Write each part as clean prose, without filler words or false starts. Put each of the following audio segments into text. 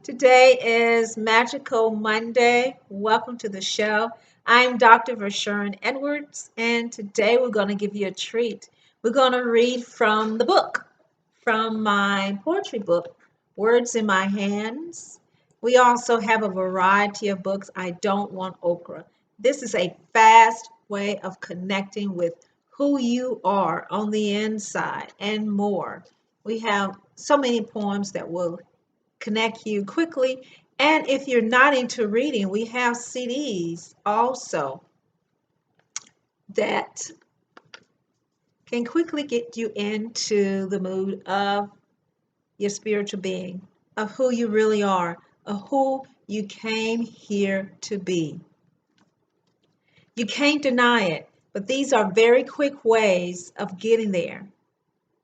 Today is Magical Monday. Welcome to the show. I'm Dr. Vershern Edwards, and today we're going to give you a treat. We're going to read from the book, from my poetry book, Words in My Hands. We also have a variety of books. I Don't Want Okra. This is a fast way of connecting with who you are on the inside and more. We have so many poems that will connect you quickly. And if you're not into reading, we have CDs also that can quickly get you into the mood of your spiritual being, of who you really are, of who you came here to be. You can't deny it, but these are very quick ways of getting there.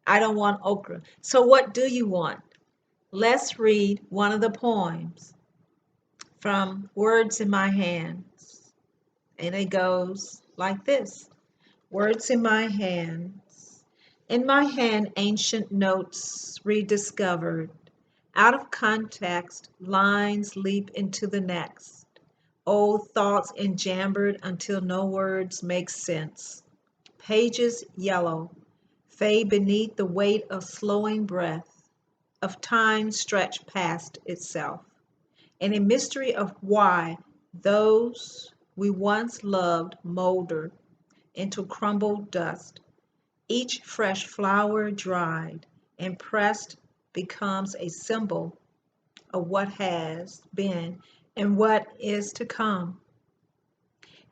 I don't want okra. So, what do you want? Let's read one of the poems from Words in My Hands. And it goes like this. Words in my hands. In my hand, ancient notes rediscovered. Out of context, lines leap into the next. Old thoughts enjambered until no words make sense. Pages yellow, fade beneath the weight of slowing breath, of time stretched past itself, and a mystery of why those we once loved molder into crumbled dust. Each fresh flower dried and pressed becomes a symbol of what has been and what is to come.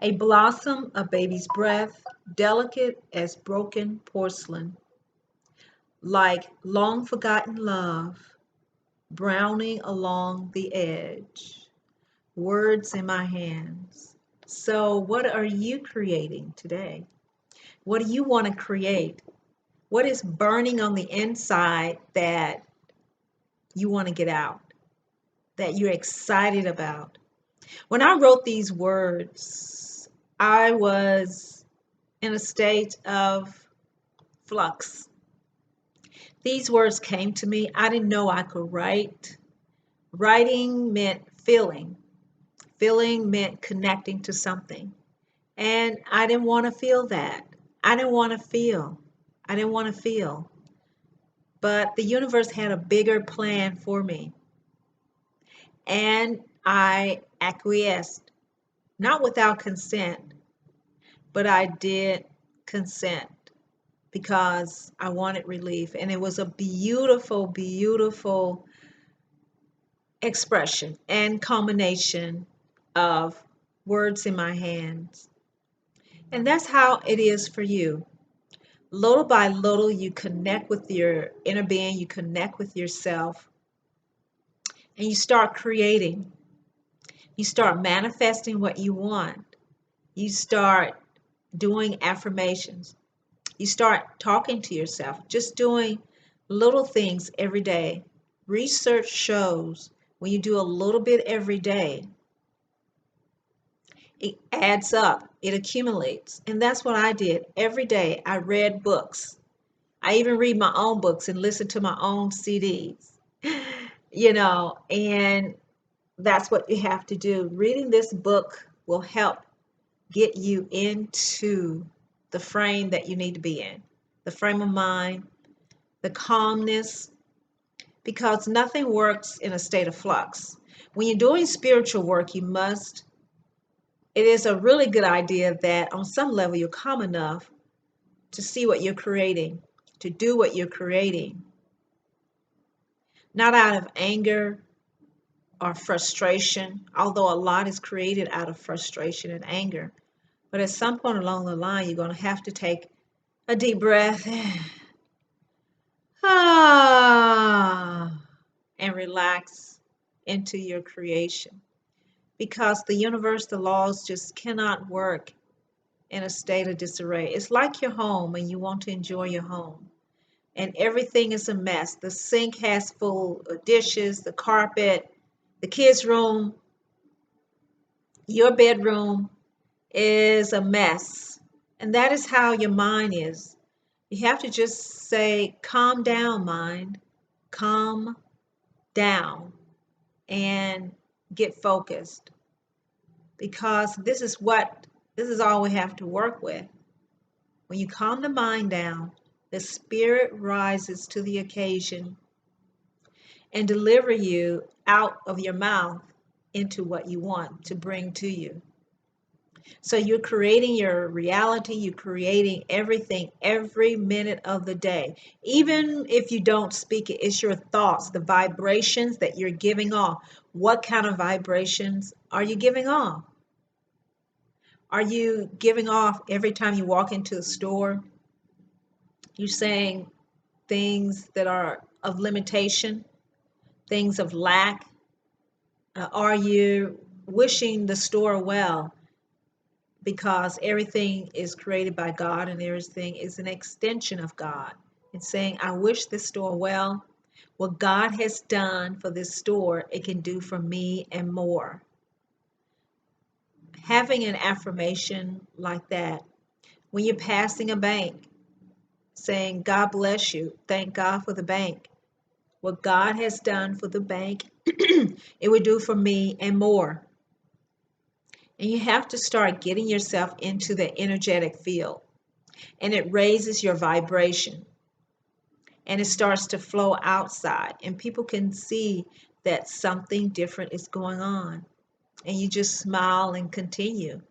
A blossom, a baby's breath, delicate as broken porcelain, like long forgotten love, browning along the edge. Words in my hands. So, what are you creating today? What do you want to create? What is burning on the inside that you want to get out, that you're excited about? When I wrote these words, I was in a state of flux. These words came to me. I didn't know I could write. Writing meant feeling. Feeling meant connecting to something. And I didn't want to feel that. I didn't want to feel. I didn't want to feel. But the universe had a bigger plan for me. And I acquiesced, not without consent, but I did consent because I wanted relief. And it was a beautiful, beautiful expression and combination of words in my hands. And that's how it is for you. Little by little, you connect with your inner being, you connect with yourself, and you start creating. You start manifesting what you want. You start doing affirmations. You start talking to yourself, just doing little things every day. Research shows when you do a little bit every day, it adds up, it accumulates. And that's what I did. Every day I read books. I even read my own books and listen to my own CDs, and that's what you have to do. Reading this book will help get you into the frame that you need to be in, the frame of mind, the calmness, because nothing works in a state of flux. When you're doing spiritual work, it is a really good idea that on some level you're calm enough to see what you're creating, to do what you're creating, not out of anger or frustration, although a lot is created out of frustration and anger. But at some point along the line, you're going to have to take a deep breath and relax into your creation. Because the universe, the laws just cannot work in a state of disarray. It's like your home and you want to enjoy your home. And everything is a mess. The sink has full of dishes, the carpet, the kids' room, your bedroom is a mess. And that is how your mind is. You have to just say, calm down, mind. Calm down. and get focused, because this is all we have to work with. When you calm the mind down, the spirit rises to the occasion and deliver you out of your mouth into what you want to bring to you. So you're creating your reality, you're creating everything every minute of the day. Even if you don't speak it, it's your thoughts, the vibrations that you're giving off. What kind of vibrations are you giving off? Are you giving off every time you walk into a store? You're saying things that are of limitation, things of lack. Are you wishing the store well, because everything is created by God and everything is an extension of God? It's saying, I wish this store well. What God has done for this store, it can do for me and more. Having an affirmation like that, when you're passing a bank, saying, God bless you, thank God for the bank. What God has done for the bank, it would do for me and more. And you have to start getting yourself into the energetic field, and it raises your vibration, and it starts to flow outside, and people can see that something different is going on, and you just smile and continue.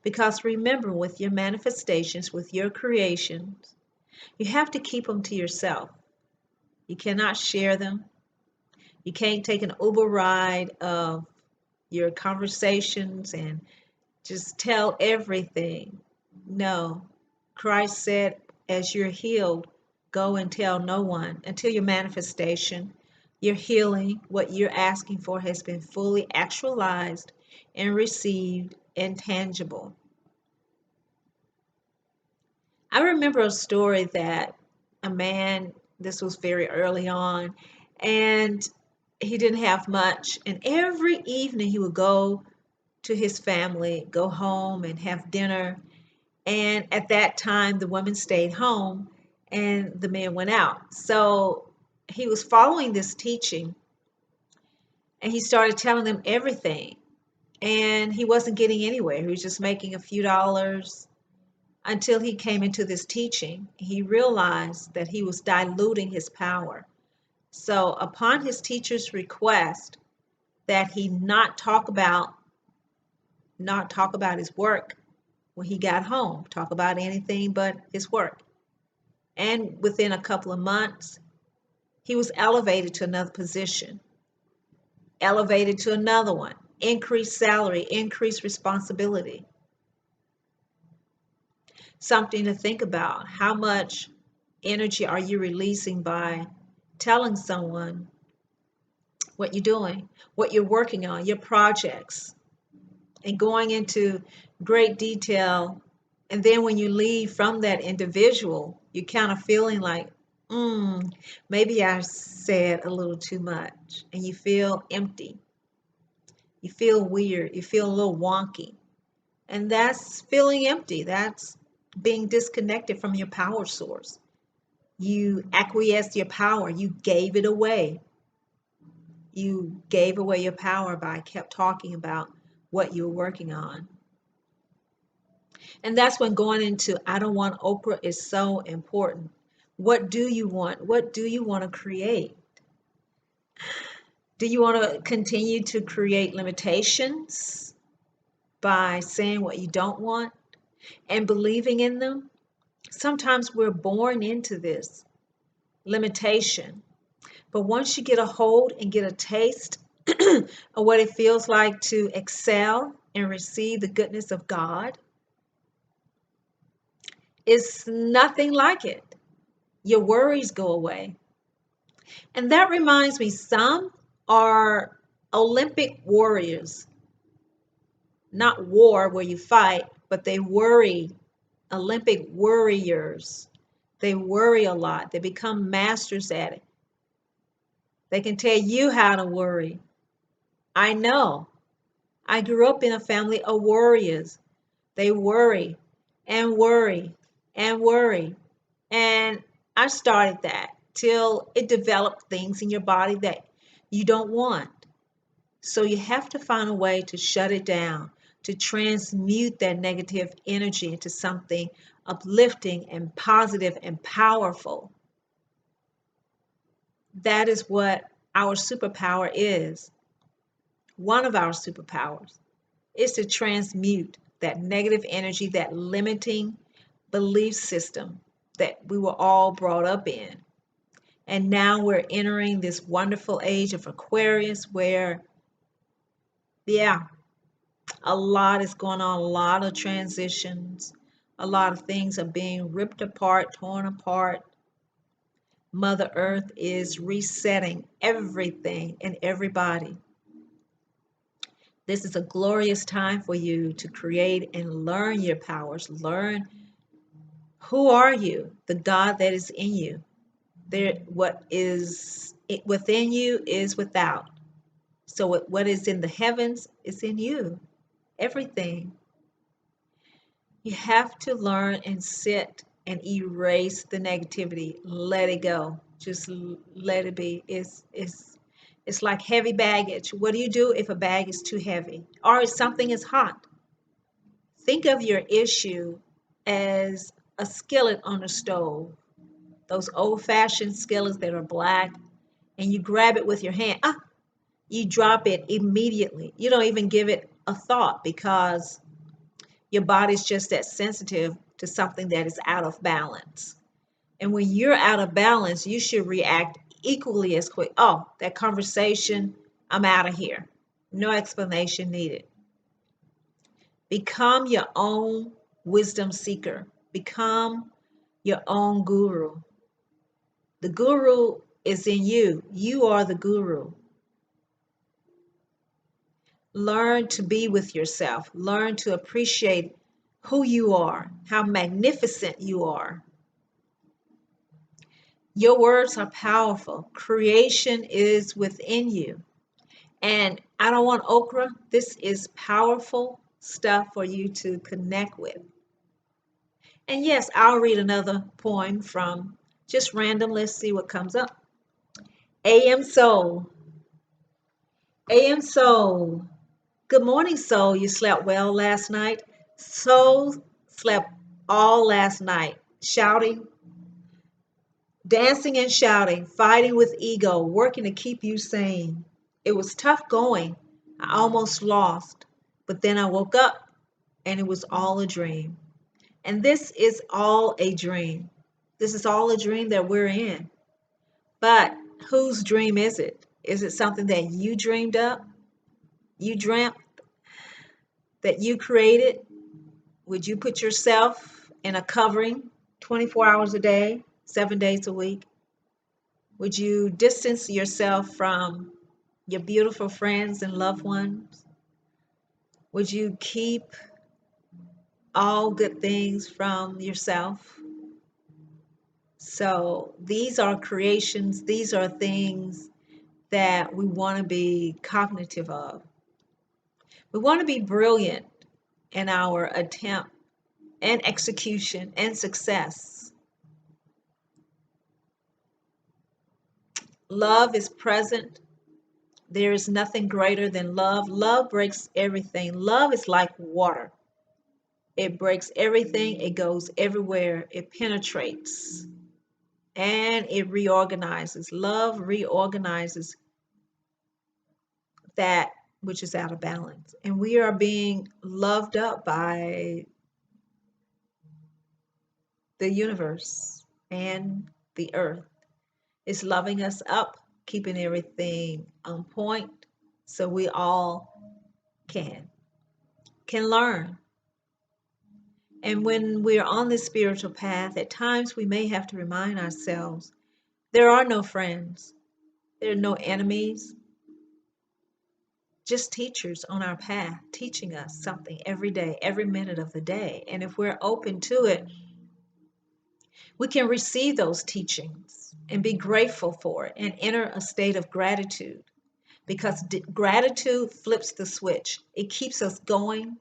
Because remember, with your manifestations, with your creations, you have to keep them to yourself. You cannot share them. You can't take an Uber ride of your conversations and just tell everything. No. Christ said, as you're healed, go and tell no one until your manifestation, your healing, what you're asking for has been fully actualized and received and tangible. I remember a story that a man, this was very early on, and he didn't have much. And every evening he would go to his family, go home and have dinner. And at that time, the woman stayed home and the man went out. So he was following this teaching, and he started telling them everything. And he wasn't getting anywhere. He was just making a few dollars until he came into this teaching. He realized that he was diluting his power. So upon his teacher's request that he not talk about his work when he got home, talk about anything but his work. And within a couple of months, he was elevated to another position, elevated to another one, increased salary, increased responsibility. Something to think about. How much energy are you releasing by telling someone what you're doing, what you're working on, your projects, and going into great detail? And then when you leave from that individual, you're kind of feeling like, maybe I said a little too much, and you feel empty. You feel weird. You feel a little wonky. And that's feeling empty. That's being disconnected from your power source. You acquiesced your power. You gave it away. You gave away your power by kept talking about what you were working on. And that's when going into I don't want okra is so important. What do you want? What do you want to create? Do you want to continue to create limitations by saying what you don't want and believing in them? Sometimes we're born into this limitation. But once you get a hold and get a taste of what it feels like to excel and receive the goodness of God, it's nothing like it. Your worries go away. And that reminds me, some are Olympic warriors, not war where you fight, but they worry, Olympic warriors. They worry a lot. They become masters at it. They can tell you how to worry. I know. I grew up in a family of warriors. They worry and worry and worry. And I started that till it developed things in your body that you don't want. So you have to find a way to shut it down, to transmute that negative energy into something uplifting and positive and powerful. That is what our superpower is. One of our superpowers is to transmute that negative energy, that limiting belief system that we were all brought up in. And now we're entering this wonderful age of Aquarius where, yeah, a lot is going on, a lot of transitions, a lot of things are being ripped apart, torn apart. Mother Earth is resetting everything and everybody. This is a glorious time for you to create and learn your powers. Learn who are you, the God that is in you. There, what is within you is without. So what is in the heavens is in you. Everything. You have to learn and sit and erase the negativity. Let it go. Just let it be. It's like heavy baggage. What do you do if a bag is too heavy or if something is hot? Think of your issue as a skillet on the stove. Those old-fashioned skillets that are black, and you grab it with your hand. You drop it immediately. You don't even give it a thought because your body's just that sensitive to something that is out of balance. And when you're out of balance, you should react equally as quick. Oh, that conversation, I'm out of here. No explanation needed. Become your own wisdom seeker. Become your own guru. The guru is in you. You are the guru. Learn to be with yourself. Learn to appreciate who you are, how magnificent you are. Your words are powerful. Creation is within you. And I don't want okra. This is powerful stuff for you to connect with. And yes, I'll read another poem from just random. Let's see what comes up. AM Soul. AM Soul. Good morning, Soul. You slept well last night? Soul slept all last night, shouting, dancing and shouting, fighting with ego, working to keep you sane. It was tough going. I almost lost, but then I woke up and it was all a dream. And this is all a dream. This is all a dream that we're in. But whose dream is it? Is it something that you dreamed up? You dreamt that you created? Would you put yourself in a covering 24 hours a day, 7 days a week? Would you distance yourself from your beautiful friends and loved ones? Would you keep all good things from yourself? So these are creations, these are things that we want to be cognitive of. We want to be brilliant in our attempt and execution and success. Love is present. There is nothing greater than love. Love breaks everything. Love is like water. It breaks everything. It goes everywhere. It penetrates and it reorganizes. Love reorganizes that which is out of balance. And we are being loved up by the universe and the earth. It's loving us up, keeping everything on point so we all can learn. And when we're on this spiritual path, at times we may have to remind ourselves there are no friends, there are no enemies, just teachers on our path teaching us something every day, every minute of the day. And if we're open to it, we can receive those teachings and be grateful for it and enter a state of gratitude because gratitude flips the switch. It keeps us going.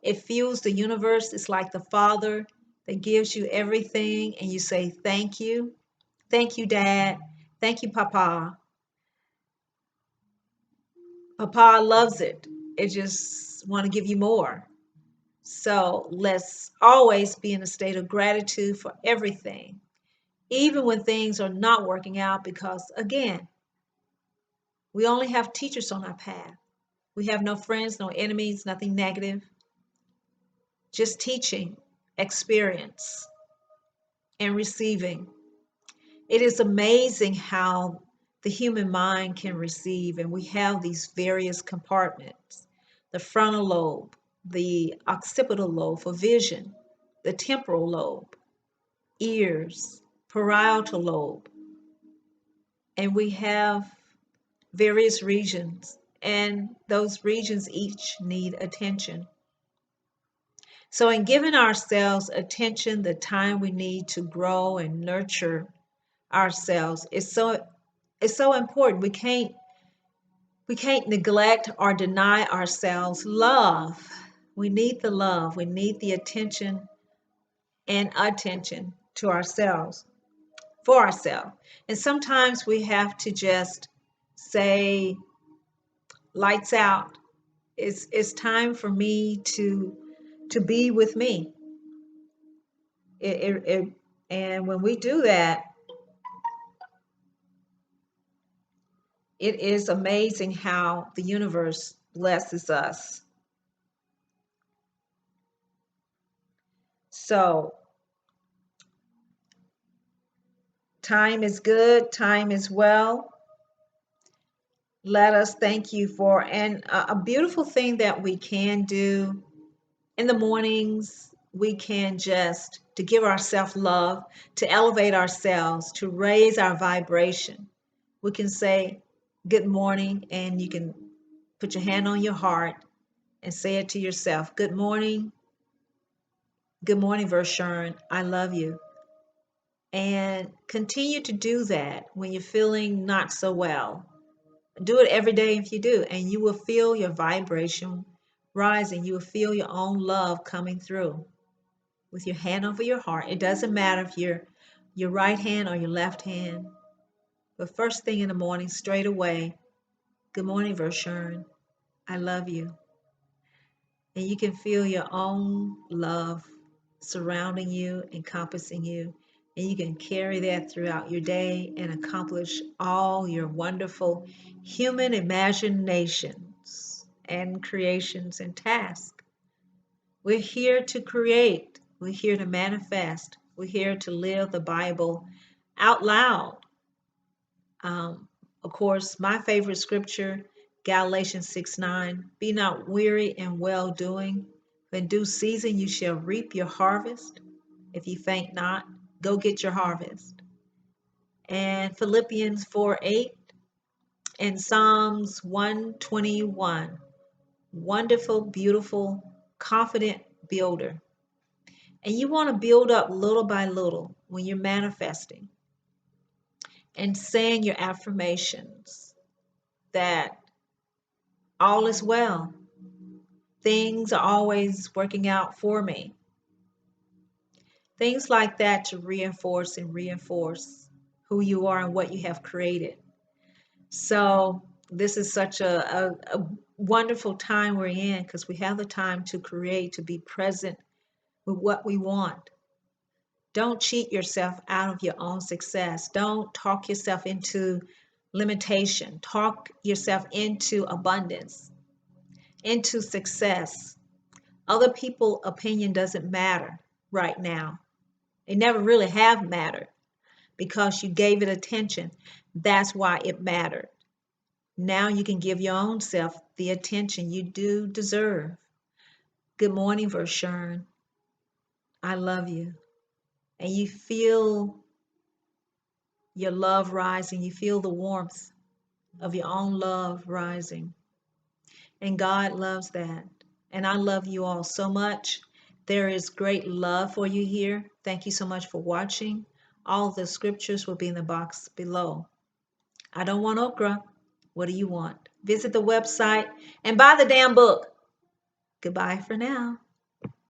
It fuels the universe. It's like the Father that gives you everything and you say, thank you. Thank you, Dad. Thank you, Papa. Papa loves it. It just want to give you more. So let's always be in a state of gratitude for everything, even when things are not working out, because again, we only have teachers on our path. We have no friends, no enemies, nothing negative, just teaching, experience, and receiving. It is amazing how the human mind can receive, and we have these various compartments: the frontal lobe, the occipital lobe for vision, the temporal lobe, ears, parietal lobe, and we have various regions, and those regions each need attention. So, in giving ourselves attention, the time we need to grow and nurture ourselves is so important. We can't neglect or deny ourselves love. We need the love. We need the attention and attention to ourselves, for ourselves. And sometimes we have to just say, lights out. It's time for me to be with me. And when we do that, it is amazing how the universe blesses us. So, time is good, time is well. Let us thank you for, and a beautiful thing that we can do in the mornings, we can just to give ourselves love, to elevate ourselves, to raise our vibration. We can say good morning, and you can put your hand on your heart and say it to yourself. Good morning. Good morning, Vershern. I love you. And continue to do that when you're feeling not so well. Do it every day if you do, and you will feel your vibration rising. You will feel your own love coming through with your hand over your heart. It doesn't matter if you're your right hand or your left hand. But first thing in the morning, straight away, good morning, Vershern. I love you. And you can feel your own love surrounding you, encompassing you. And you can carry that throughout your day and accomplish all your wonderful human imaginations and creations and tasks. We're here to create, we're here to manifest, we're here to live the Bible out loud. Um, of course, my favorite scripture, Galatians 6:9. Be not weary in well doing. In due season you shall reap your harvest. If you faint not, go get your harvest. And Philippians 4:8 and Psalms 121. Wonderful, beautiful, confident builder. And you want to build up little by little when you're manifesting and saying your affirmations that all is well. Things are always working out for me. Things like that to reinforce and reinforce who you are and what you have created. So this is such a wonderful time we're in, because we have the time to create, to be present with what we want. Don't cheat yourself out of your own success. Don't talk yourself into limitation. Talk yourself into abundance, into success. Other people's opinion doesn't matter right now. It never really have mattered because you gave it attention. That's why it mattered. Now you can give your own self the attention you do deserve. Good morning, Vershern. I love you. And you feel your love rising. You feel the warmth of your own love rising. And God loves that. And I love you all so much. There is great love for you here. Thank you so much for watching. All the scriptures will be in the box below. I don't want okra. What do you want? Visit the website and buy the damn book. Goodbye for now.